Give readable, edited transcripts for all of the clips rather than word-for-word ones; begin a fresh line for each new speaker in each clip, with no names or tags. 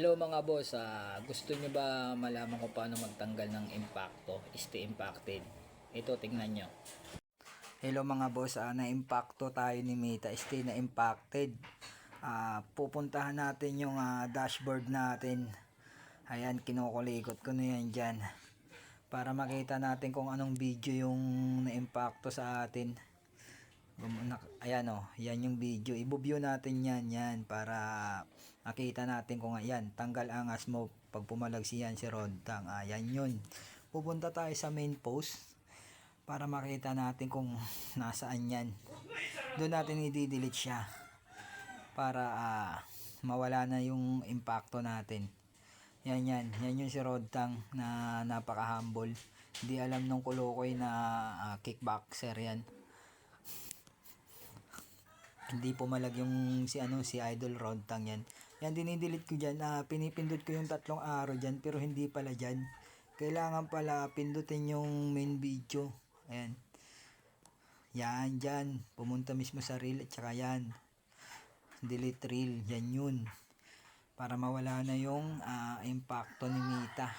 Hello mga boss, gusto nyo ba malaman kung paano magtanggal ng impacto, stay impacted? Ito, tingnan nyo. Hello mga boss, na-impacto tayo ni Mita, stay na impacted. Pupuntahan natin yung dashboard natin. Ayan, kinukulikot ko na yan dyan. Para makita natin kung anong video yung na-impacto sa atin. Ayan o, yan yung video. I-view natin yan para makita natin kung ayan, tanggal angas mo pag pumalagsiyan si Rodtang. Ayan yun. Pupunta tayo sa main post para makita natin kung nasaan yan. Doon natin i-delete siya para mawala na yung impacto natin. Yan yung si Rodtang na napaka-humble. Hindi alam nung Kulukoy na kickboxer yan. Hindi pumalag yung si Idol Rodtang yan. Yan dinidelete ko diyan. Pinipindot ko yung 3 arrow diyan pero hindi pala diyan. Kailangan pala pindutin yung main video. Ayan. Yan diyan. Pumunta mismo sa reel at saka yan. Delete reel. Yan yun. Para mawala na yung impacto ni Mita.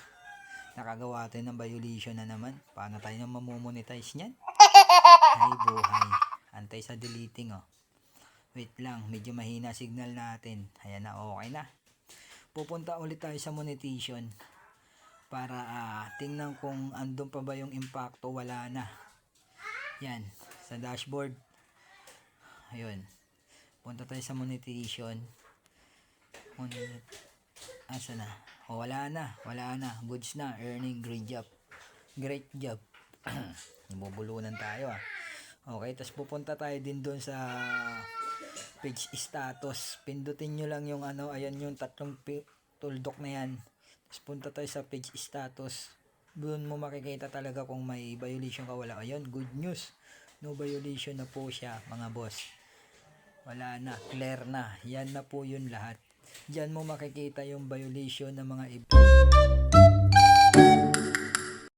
Nakagawa tayo ng violation na naman. Paano tayo na mamomonetize niyan? Ay buhay. Antay sa deleting Wait lang, medyo mahina signal natin. Ayan na, okay na. Pupunta ulit tayo sa monetization para tingnan kung andun pa ba yung impacto. Wala na. Yan, sa dashboard. Ayun. Punta tayo sa monetization. Asa na? Wala na. Goods na. Earning, great job. Nabubulunan tayo Okay, tapos pupunta tayo din doon sa page status. Pindutin nyo lang yung ayan yung 3 tuldok na yan. Tapos punta tayo sa page status. Doon mo makikita talaga kung may violation ka wala. Ayun, good news. No violation na po siya mga boss. Wala na, clear na. Yan na po yun lahat. Diyan mo makikita yung violation ng mga